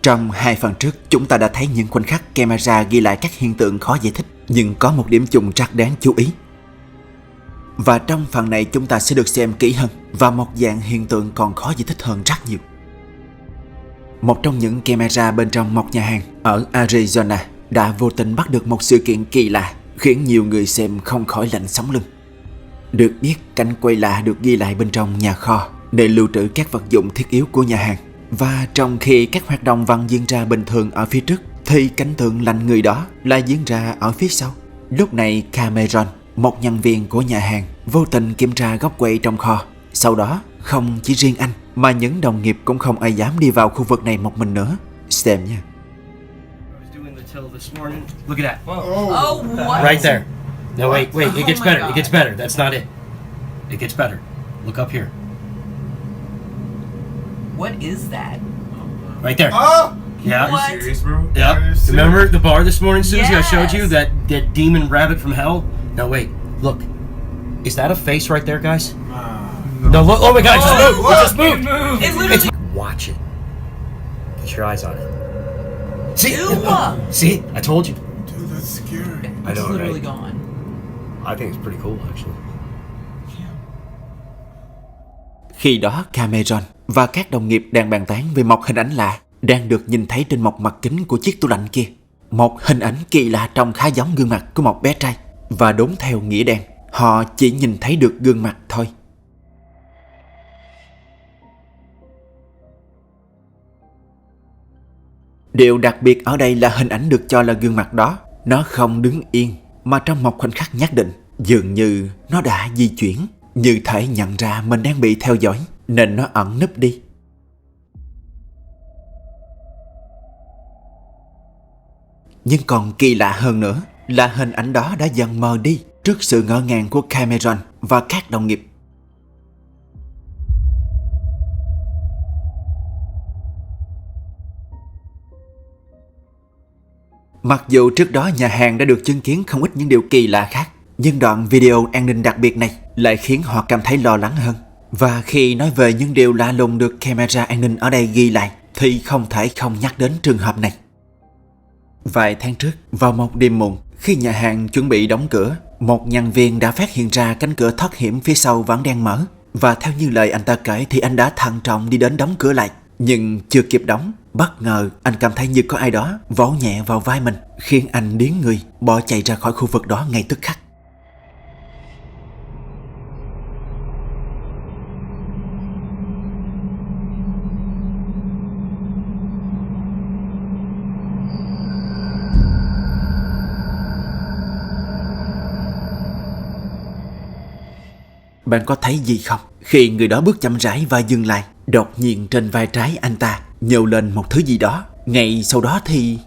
Trong 2 phần trước, chúng ta đã thấy những khoảnh khắc camera ghi lại các hiện tượng khó giải thích, nhưng có một điểm chung rất đáng chú ý. Và trong phần này chúng ta sẽ được xem kỹ hơn và một dạng hiện tượng còn khó giải thích hơn rất nhiều. Một trong những camera bên trong một nhà hàng ở Arizona đã vô tình bắt được một sự kiện kỳ lạ, khiến nhiều người xem không khỏi lạnh sống lưng. Được biết, cảnh quay lạ được ghi lại bên trong nhà kho, nơi lưu trữ các vật dụng thiết yếu của nhà hàng. Và trong khi các hoạt động vẫn diễn ra bình thường ở phía trước, thì cảnh tượng lạnh người đó lại diễn ra ở phía sau. Lúc này Cameron, một nhân viên của nhà hàng, vô tình kiểm tra góc quay trong kho. Sau đó, không chỉ riêng anh, mà những đồng nghiệp cũng không ai dám đi vào khu vực này một mình nữa. Xem nha. Look at that. Oh, what? Right there. No, wait. It gets better. It gets better. That's not it. It gets better. Look up here. What is that? Right there. Oh! Yeah. What? Serious, bro? Yep. Remember the bar this morning, Susie? I showed you Yes. that demon rabbit from hell. Now wait. Look. Is that a face right there, guys? No. Look. Oh my God! It just moved. It just moved. It literally. Watch it. Put your eyes on it. See? Ew. See? I told you. Dude, that's scary. I know, It's literally right? gone. I think it's pretty cool, actually. Khi đó Cameron và các đồng nghiệp đang bàn tán về một hình ảnh lạ đang được nhìn thấy trên một mặt kính của chiếc tủ lạnh kia. Một hình ảnh kỳ lạ trông khá giống gương mặt của một bé trai. Và đúng theo nghĩa đen, họ chỉ nhìn thấy được gương mặt thôi. Điều đặc biệt ở đây là hình ảnh được cho là gương mặt đó, nó không đứng yên, mà trong một khoảnh khắc nhất định, dường như nó đã di chuyển, như thể nhận ra mình đang bị theo dõi, nên nó ẩn núp đi. Nhưng còn kỳ lạ hơn nữa là hình ảnh đó đã dần mờ đi trước sự ngỡ ngàng của Cameron và các đồng nghiệp. Mặc dù trước đó nhà hàng đã được chứng kiến không ít những điều kỳ lạ khác, nhưng đoạn video an ninh đặc biệt này lại khiến họ cảm thấy lo lắng hơn. Và khi nói về những điều lạ lùng được camera an ninh ở đây ghi lại, thì không thể không nhắc đến trường hợp này. Vài tháng trước, vào một đêm muộn, khi nhà hàng chuẩn bị đóng cửa, một nhân viên đã phát hiện ra cánh cửa thoát hiểm phía sau vẫn đang mở. Và theo như lời anh ta kể thì anh đã thận trọng đi đến đóng cửa lại. Nhưng chưa kịp đóng, bất ngờ anh cảm thấy như có ai đó vỗ nhẹ vào vai mình, khiến anh điếng người, bỏ chạy ra khỏi khu vực đó ngay tức khắc. Bạn có thấy gì không? Khi người đó bước chậm rãi và dừng lại, đột nhiên trên vai trái anh ta nhô lên một thứ gì đó. Ngay sau đó thì...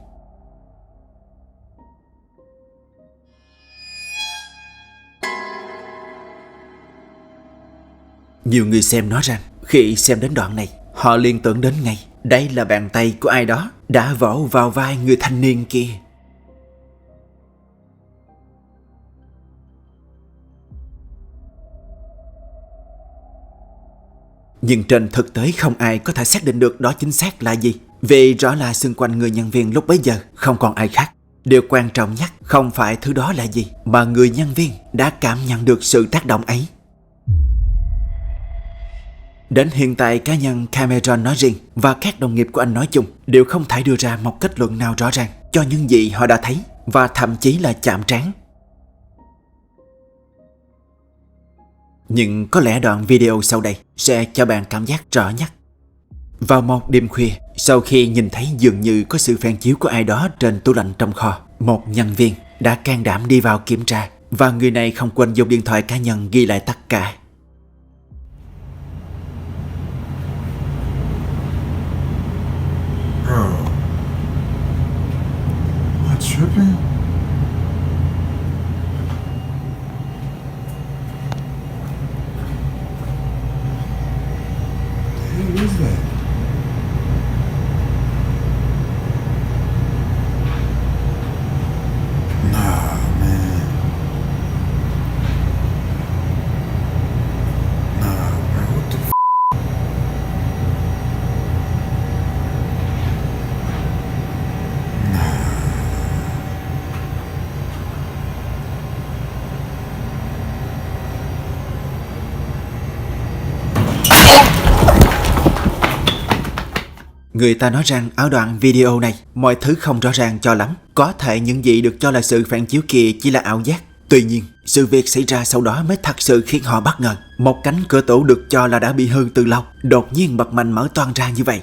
Nhiều người xem nói rằng khi xem đến đoạn này, họ liên tưởng đến ngay đây là bàn tay của ai đó đã vỗ vào vai người thanh niên kia. Nhưng trên thực tế không ai có thể xác định được đó chính xác là gì, vì rõ là xung quanh người nhân viên lúc bấy giờ không còn ai khác. Điều quan trọng nhất không phải thứ đó là gì, mà người nhân viên đã cảm nhận được sự tác động ấy. Đến hiện tại, cá nhân Cameron nói riêng và các đồng nghiệp của anh nói chung đều không thể đưa ra một kết luận nào rõ ràng cho những gì họ đã thấy, và thậm chí là chạm trán. Nhưng có lẽ đoạn video sau đây sẽ cho bạn cảm giác rõ nhất. Vào một đêm khuya, sau khi nhìn thấy dường như có sự phản chiếu của ai đó trên tủ lạnh trong kho, một nhân viên đã can đảm đi vào kiểm tra, và người này không quên dùng điện thoại cá nhân ghi lại tất cả. Bro. Am I tripping? What is that? Nah, man. Người ta nói rằng ở đoạn video này, mọi thứ không rõ ràng cho lắm. Có thể những gì được cho là sự phản chiếu kia chỉ là ảo giác. Tuy nhiên, sự việc xảy ra sau đó mới thật sự khiến họ bất ngờ. Một cánh cửa tủ được cho là đã bị hư từ lâu, đột nhiên bật mạnh mở toang ra như vậy.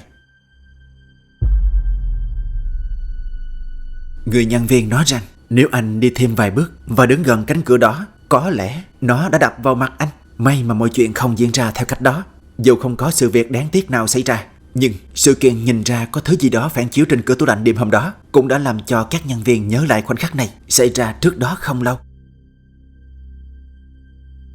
Người nhân viên nói rằng nếu anh đi thêm vài bước và đứng gần cánh cửa đó, có lẽ nó đã đập vào mặt anh. May mà mọi chuyện không diễn ra theo cách đó. Dù không có sự việc đáng tiếc nào xảy ra, nhưng sự kiện nhìn ra có thứ gì đó phản chiếu trên cửa tủ lạnh đêm hôm đó cũng đã làm cho các nhân viên nhớ lại khoảnh khắc này xảy ra trước đó không lâu.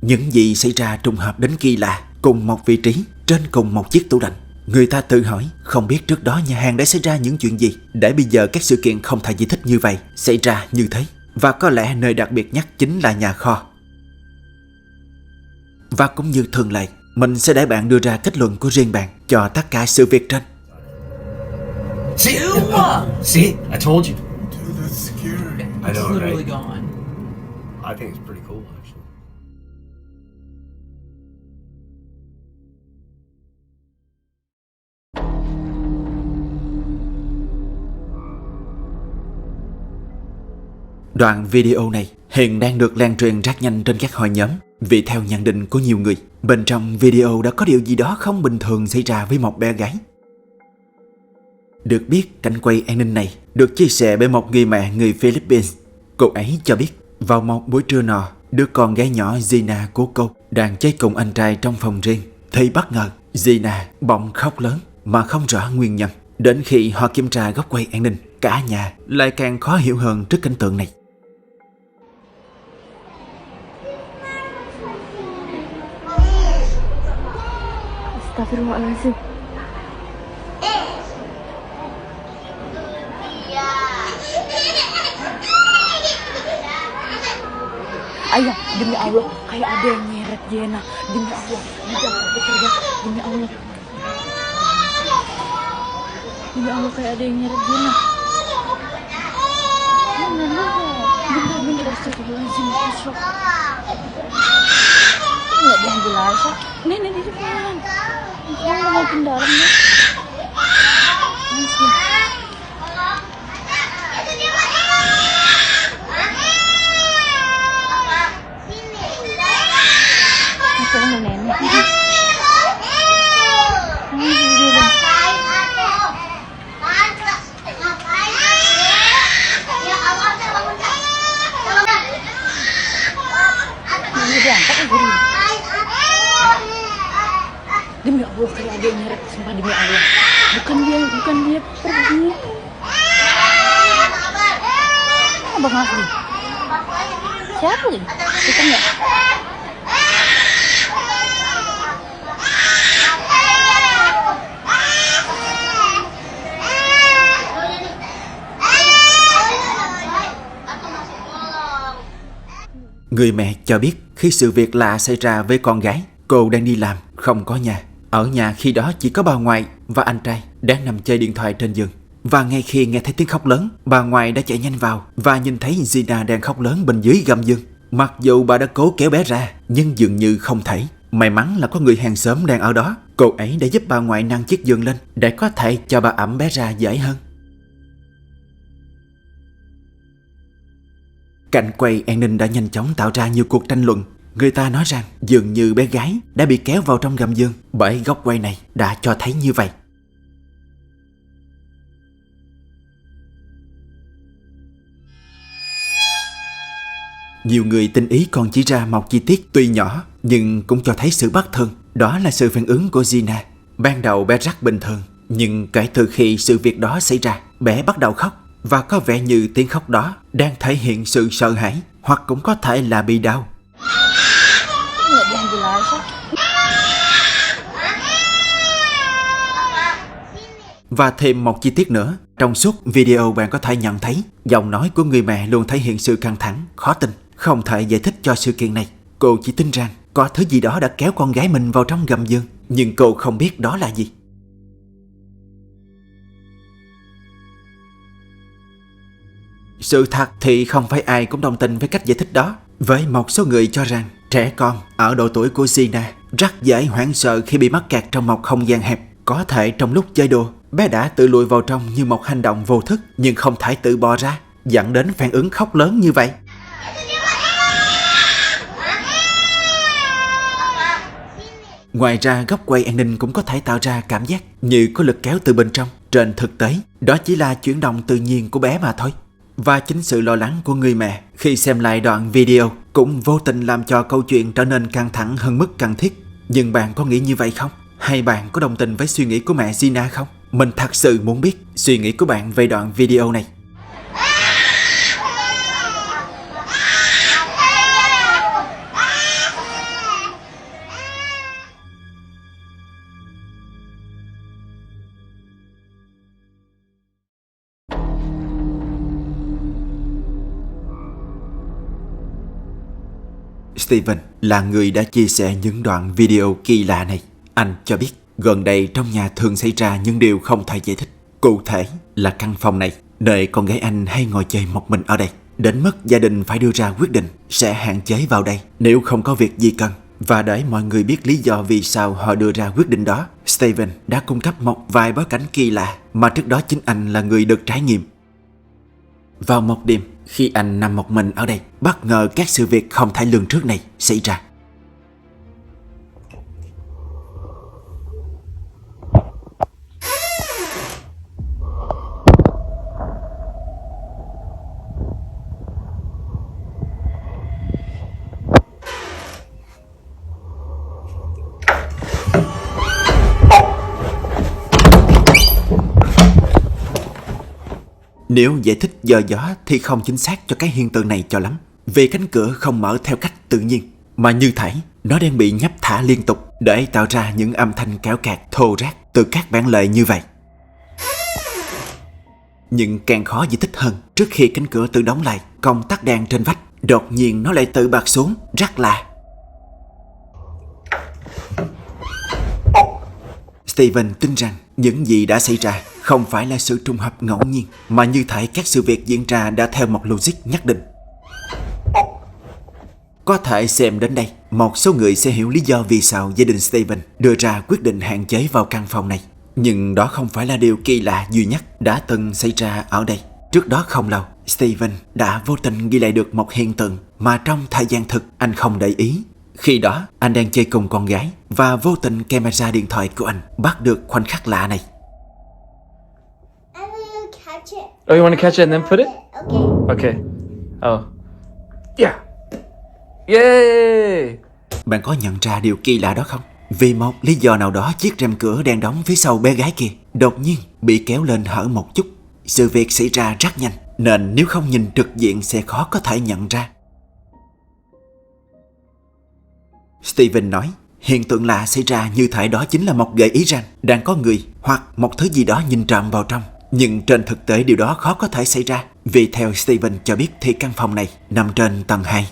Những gì xảy ra trùng hợp đến kỳ lạ, cùng một vị trí, trên cùng một chiếc tủ lạnh. Người ta tự hỏi không biết trước đó nhà hàng đã xảy ra những chuyện gì để bây giờ các sự kiện không thể giải thích như vậy xảy ra như thế. Và có lẽ nơi đặc biệt nhất chính là nhà kho. Và cũng như thường lệ, mình sẽ để bạn đưa ra kết luận của riêng bạn cho tất cả sự việc trên. See? See? I told you. Dude, that's scary. I It's know, literally right? gone. I think it's pretty cool, actually. Đoạn video này hiện đang được lan truyền rất nhanh trên các hội nhóm, vì theo nhận định của nhiều người, bên trong video đã có điều gì đó không bình thường xảy ra với một bé gái. Được biết, cảnh quay an ninh này được chia sẻ bởi một người mẹ người Philippines. Cô ấy cho biết, vào một buổi trưa nọ, đứa con gái nhỏ Gina của cô đang chơi cùng anh trai trong phòng riêng, thì bất ngờ Gina bỗng khóc lớn mà không rõ nguyên nhân. Đến khi họ kiểm tra góc quay an ninh, cả nhà lại càng khó hiểu hơn trước cảnh tượng này. Astagfirullahaladzim. Ayah, demi Allah, kayak ada yang nyeret Jena. Demi Allah, jangan bekerja. Demi Allah. Demi Allah, kayak ada yang nyeret Jena. Bener, astagfirullahaladzim. Nggak diambil aja. Nenek di depan. Jangan mau ke dalam ya. Aku mau nenek. Demi Allah, kayak ada yang nyeret, sumpah demi Allah. Bukan dia pergi. Abang Asli. Siapa ini? Kita enggak? Người mẹ cho biết khi sự việc lạ xảy ra với con gái, cô đang đi làm, không có nhà. Ở nhà khi đó chỉ có bà ngoại và anh trai đang nằm chơi điện thoại trên giường. Và ngay khi nghe thấy tiếng khóc lớn, bà ngoại đã chạy nhanh vào và nhìn thấy Gina đang khóc lớn bên dưới gầm giường. Mặc dù bà đã cố kéo bé ra, nhưng dường như không thể. May mắn là có người hàng xóm đang ở đó. Cô ấy đã giúp bà ngoại nâng chiếc giường lên để có thể cho bà ẵm bé ra dễ hơn. Cảnh quay an ninh đã nhanh chóng tạo ra nhiều cuộc tranh luận. Người ta nói rằng dường như bé gái đã bị kéo vào trong gầm giường bởi góc quay này đã cho thấy như vậy. Nhiều người tinh ý còn chỉ ra một chi tiết tuy nhỏ nhưng cũng cho thấy sự bất thường. Đó là sự phản ứng của Gina. Ban đầu bé rất bình thường, nhưng kể từ khi sự việc đó xảy ra, bé bắt đầu khóc. Và có vẻ như tiếng khóc đó đang thể hiện sự sợ hãi, hoặc cũng có thể là bị đau. Và thêm một chi tiết nữa, trong suốt video bạn có thể nhận thấy giọng nói của người mẹ luôn thể hiện sự căng thẳng, khó tin, không thể giải thích cho sự kiện này. Cô chỉ tin rằng có thứ gì đó đã kéo con gái mình vào trong gầm giường, nhưng cô không biết đó là gì. Sự thật thì không phải ai cũng đồng tình với cách giải thích đó. Với một số người cho rằng trẻ con ở độ tuổi của Gina rất dễ hoảng sợ khi bị mắc kẹt trong một không gian hẹp. Có thể trong lúc chơi đùa, bé đã tự lùi vào trong như một hành động vô thức nhưng không thể tự bò ra, dẫn đến phản ứng khóc lớn như vậy. Ngoài ra, góc quay an ninh cũng có thể tạo ra cảm giác như có lực kéo từ bên trong. Trên thực tế, đó chỉ là chuyển động tự nhiên của bé mà thôi. Và chính sự lo lắng của người mẹ khi xem lại đoạn video cũng vô tình làm cho câu chuyện trở nên căng thẳng hơn mức cần thiết. Nhưng bạn có nghĩ như vậy không? Hay bạn có đồng tình với suy nghĩ của mẹ Gina không? Mình thật sự muốn biết suy nghĩ của bạn về đoạn video này. Steven là người đã chia sẻ những đoạn video kỳ lạ này. Anh cho biết gần đây trong nhà thường xảy ra những điều không thể giải thích. Cụ thể là căn phòng này, nơi con gái anh hay ngồi chơi một mình ở đây. Đến mức gia đình phải đưa ra quyết định sẽ hạn chế vào đây nếu không có việc gì cần. Và để mọi người biết lý do vì sao họ đưa ra quyết định đó, Steven đã cung cấp một vài bối cảnh kỳ lạ mà trước đó chính anh là người được trải nghiệm. Vào một đêm, khi anh nằm một mình ở đây, bất ngờ các sự việc không thể lường trước này xảy ra. Nếu giải thích do gió thì không chính xác cho cái hiện tượng này cho lắm, vì cánh cửa không mở theo cách tự nhiên, mà như thể nó đang bị nhấp thả liên tục để tạo ra những âm thanh kéo kẹt thô ráp từ các bản lề như vậy. Nhưng càng khó giải thích hơn, trước khi cánh cửa tự đóng lại, công tắc đèn trên vách đột nhiên nó lại tự bật xuống, rất lạ. Steven tin rằng những gì đã xảy ra không phải là sự trùng hợp ngẫu nhiên, mà như thể các sự việc diễn ra đã theo một logic nhất định. Có thể xem đến đây, một số người sẽ hiểu lý do vì sao gia đình Steven đưa ra quyết định hạn chế vào căn phòng này. Nhưng đó không phải là điều kỳ lạ duy nhất đã từng xảy ra ở đây. Trước đó không lâu, Steven đã vô tình ghi lại được một hiện tượng mà trong thời gian thực anh không để ý. Khi đó, anh đang chơi cùng con gái và vô tình camera điện thoại của anh bắt được khoảnh khắc lạ này. Oh, you want to catch it and then put it? Okay. Oh. Yeah. Yay! Bạn có nhận ra điều kỳ lạ đó không? Vì một lý do nào đó, chiếc rèm cửa đang đóng phía sau bé gái kia đột nhiên bị kéo lên hở một chút. Sự việc xảy ra rất nhanh, nên nếu không nhìn trực diện sẽ khó có thể nhận ra. Steven nói, hiện tượng lạ xảy ra như thể đó chính là một gợi ý rằng đang có người hoặc một thứ gì đó nhìn trộm vào trong. Nhưng trên thực tế điều đó khó có thể xảy ra, vì theo Steven cho biết thì căn phòng này nằm trên tầng 2.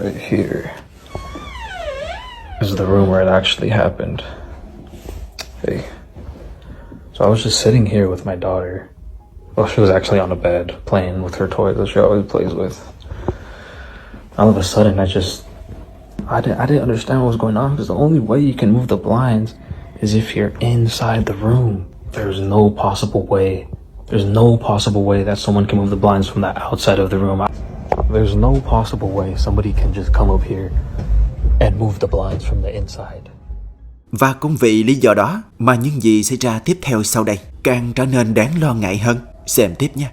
Right here is the room where it actually happened. Hey. So I was just sitting here with my daughter. Well, she was actually on a bed playing with her toys that she always plays with. All of a sudden, I didn't understand what was going on, because the only way you can move the blinds is if you're inside the room. There's no possible way that someone can move the blinds from the outside of the room. There's no possible way somebody can just come up here and move the blinds from the inside. Và cũng vì lý do đó mà những gì xảy ra tiếp theo sau đây càng trở nên đáng lo ngại hơn. Xem tiếp nha.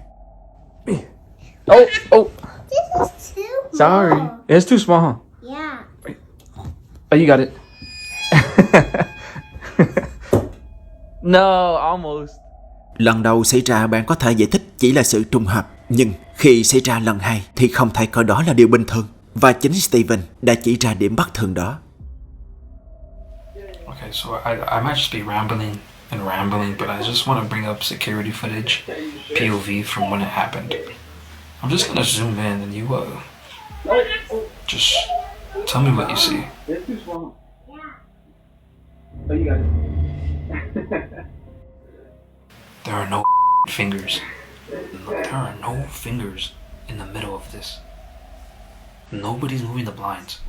Oh. This is too small. Sorry. It's too small. Yeah. Oh, you got it. No, almost. Lần đầu xảy ra bạn có thể giải thích chỉ là sự trùng hợp, nhưng khi xảy ra lần 2 thì không thể coi đó là điều bình thường. Và chính Steven đã chỉ ra điểm bất thường đó. Okay, so I might just be rambling, but I just want to bring up security footage, POV from when it happened. I'm just gonna zoom in and you just tell me what you see. There are no fingers. There are no fingers in the middle of this. Nobody's moving the blinds.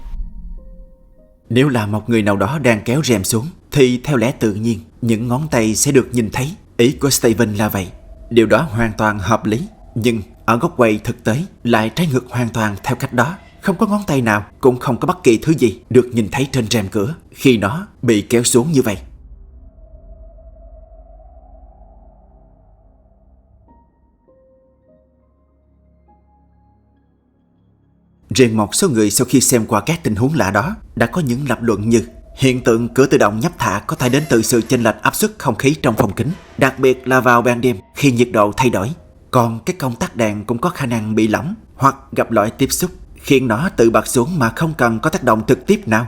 Nếu là một người nào đó đang kéo rèm xuống thì theo lẽ tự nhiên những ngón tay sẽ được nhìn thấy. Ý của Steven là vậy. Điều đó hoàn toàn hợp lý. Nhưng ở góc quay thực tế lại trái ngược hoàn toàn theo cách đó. Không có ngón tay nào, cũng không có bất kỳ thứ gì được nhìn thấy trên rèm cửa khi nó bị kéo xuống như vậy. Riêng một số người sau khi xem qua các tình huống lạ đó đã có những lập luận như hiện tượng cửa tự động nhấp thả có thể đến từ sự chênh lệch áp suất không khí trong phòng kính, đặc biệt là vào ban đêm khi nhiệt độ thay đổi. Còn cái công tắc đèn cũng có khả năng bị lỏng hoặc gặp lõi tiếp xúc, khiến nó tự bật xuống mà không cần có tác động trực tiếp nào.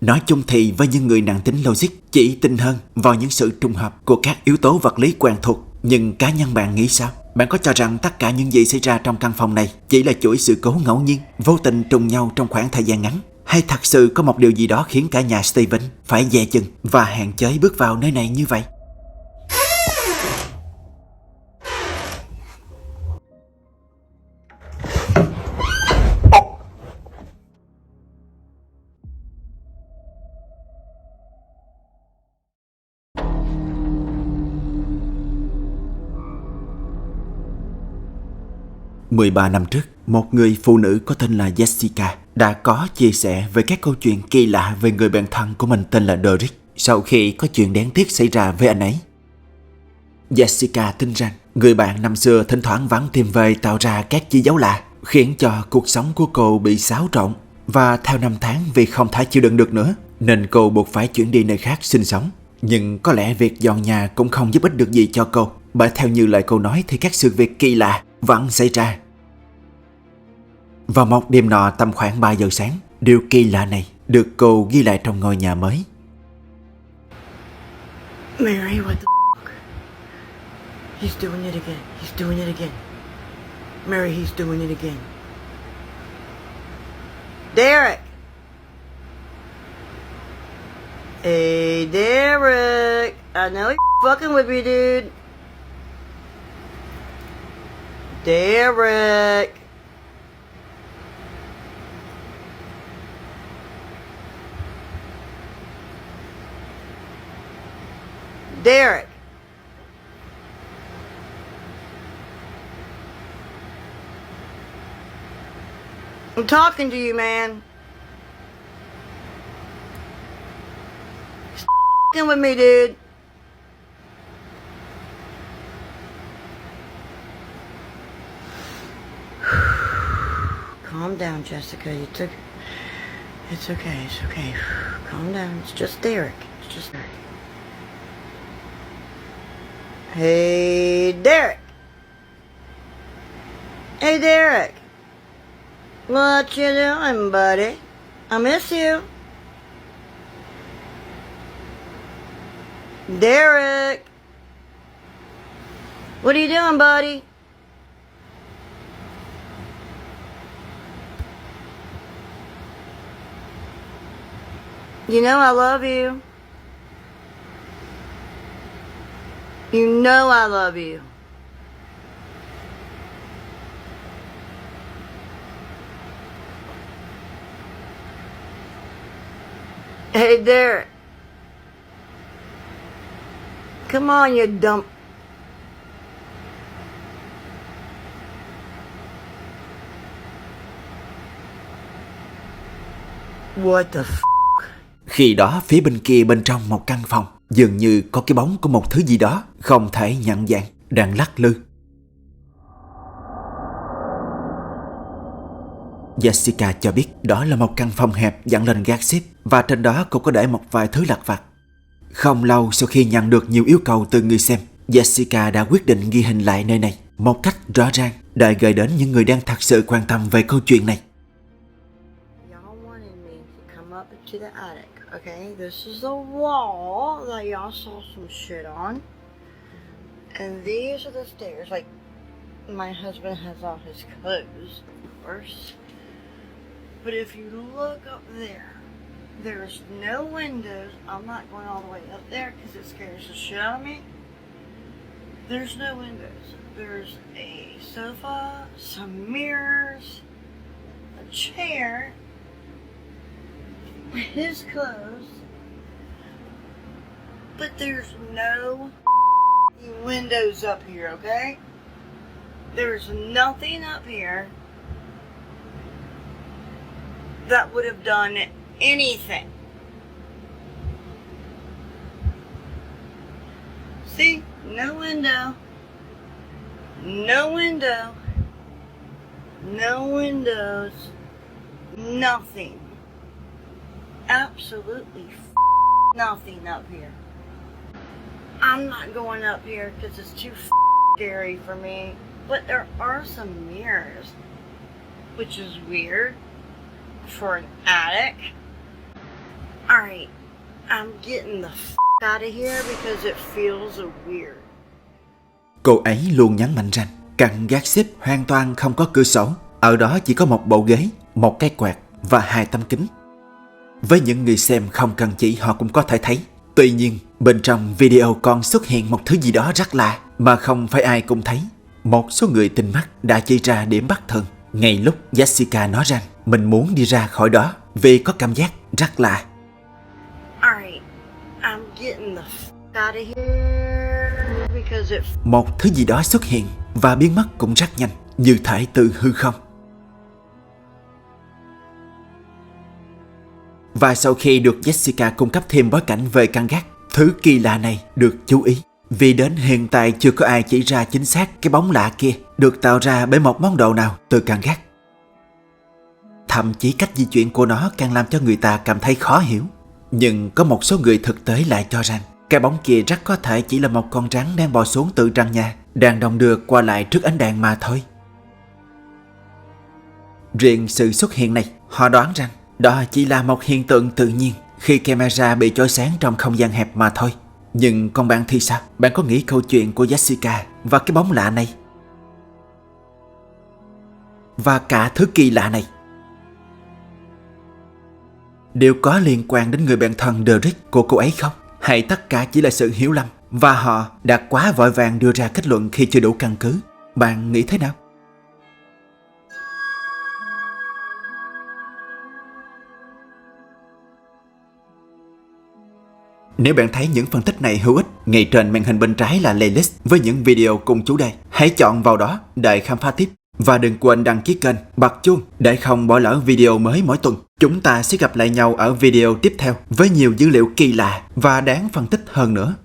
Nói chung thì với những người nặng tính logic chỉ tin hơn vào những sự trùng hợp của các yếu tố vật lý quen thuộc. Nhưng cá nhân bạn nghĩ sao? Bạn có cho rằng tất cả những gì xảy ra trong căn phòng này chỉ là chuỗi sự cố ngẫu nhiên, vô tình trùng nhau trong khoảng thời gian ngắn? Hay thật sự có một điều gì đó khiến cả nhà Steven phải dè chừng và hạn chế bước vào nơi này như vậy? Mười 13 năm trước, một người phụ nữ có tên là Jessica đã có chia sẻ về các câu chuyện kỳ lạ về người bạn thân của mình tên là Derek sau khi có chuyện đáng tiếc xảy ra với anh ấy. Jessica tin rằng người bạn năm xưa thỉnh thoảng vẫn tìm về tạo ra các chi dấu lạ, khiến cho cuộc sống của cô bị xáo trộn. Và theo năm tháng vì không thể chịu đựng được nữa, nên cô buộc phải chuyển đi nơi khác sinh sống. Nhưng có lẽ việc dọn nhà cũng không giúp ích được gì cho cô, bởi theo như lời cô nói thì các sự việc kỳ lạ vẫn xảy ra. Vào một đêm nọ tầm khoảng 3 giờ sáng, điều kỳ lạ này được cô ghi lại trong ngôi nhà mới. Mary, what the f***? He's doing it again. He's doing it again. Mary, he's doing it again. Derek! Hey, Derek! I know you're fucking with me, dude. Derek! Derek! I'm talking to you, man. Stop f***ing with me, dude. Calm down, Jessica. It's okay. It's okay. Calm down. It's just Derek. It's just Derek. Hey, Derek. Hey, Derek. What you doing, buddy? I miss you. Derek. What are you doing, buddy? You know I love you. You know I love you. Hey, Derek. Come on, you dumb... What the f***? Khi đó phía bên kia bên trong một căn phòng dường như có cái bóng của một thứ gì đó không thể nhận dạng đang lắc lư. Jessica cho biết đó là một căn phòng hẹp dẫn lên gác xếp và trên đó cô có để một vài thứ lặt vặt. Không lâu sau khi nhận được nhiều yêu cầu từ người xem, Jessica đã quyết định ghi hình lại nơi này một cách rõ ràng để gửi đến những người đang thật sự quan tâm về câu chuyện này. To the attic, okay? This is the wall that y'all saw some shit on. And these are the stairs. Like, my husband has all his clothes, of course. But if you look up there, there's no windows. I'm not going all the way up there because it scares the shit out of me. There's no windows. There's a sofa, some mirrors, a chair, his clothes, but there's no windows up here, okay? There's nothing up here that would have done anything. See? No window. No window. No windows. Nothing. Absolutely nothing up here. I'm not going up here because it's too scary for me. But there are some mirrors, which is weird for an attic. Alright, I'm getting the out of here because it feels weird. Cô ấy luôn nhấn mạnh rằng căn gác xếp hoàn toàn không có cửa sổ. Ở đó chỉ có một bộ ghế, một cái quạt và 2 tấm kính. Với những người xem không cần chỉ họ cũng có thể thấy. Tuy nhiên, bên trong video còn xuất hiện một thứ gì đó rất lạ mà không phải ai cũng thấy. Một số người tinh mắt đã chỉ ra điểm bất thường ngay lúc Jessica nói rằng mình muốn đi ra khỏi đó vì có cảm giác rất lạ. Alright, I'm getting the out of here because it... Một thứ gì đó xuất hiện và biến mất cũng rất nhanh, như thể từ hư không. Và sau khi được Jessica cung cấp thêm bối cảnh về căn gác, thứ kỳ lạ này được chú ý. Vì đến hiện tại chưa có ai chỉ ra chính xác cái bóng lạ kia được tạo ra bởi một món đồ nào từ căn gác. Thậm chí cách di chuyển của nó càng làm cho người ta cảm thấy khó hiểu. Nhưng có một số người thực tế lại cho rằng cái bóng kia rất có thể chỉ là một con rắn đang bò xuống từ trần nhà, đang đong đưa qua lại trước ánh đèn mà thôi. Riêng sự xuất hiện này, họ đoán rằng đó chỉ là một hiện tượng tự nhiên khi camera bị chói sáng trong không gian hẹp mà thôi. Nhưng còn bạn thì sao? Bạn có nghĩ câu chuyện của Jessica và cái bóng lạ này và cả thứ kỳ lạ này đều có liên quan đến người bạn thân Derek của cô ấy không? Hay tất cả chỉ là sự hiểu lầm và họ đã quá vội vàng đưa ra kết luận khi chưa đủ căn cứ? Bạn nghĩ thế nào? Nếu bạn thấy những phân tích này hữu ích, ngay trên màn hình bên trái là playlist với những video cùng chủ đề. Hãy chọn vào đó để khám phá tiếp. Và đừng quên đăng ký kênh, bật chuông để không bỏ lỡ video mới mỗi tuần. Chúng ta sẽ gặp lại nhau ở video tiếp theo với nhiều dữ liệu kỳ lạ và đáng phân tích hơn nữa.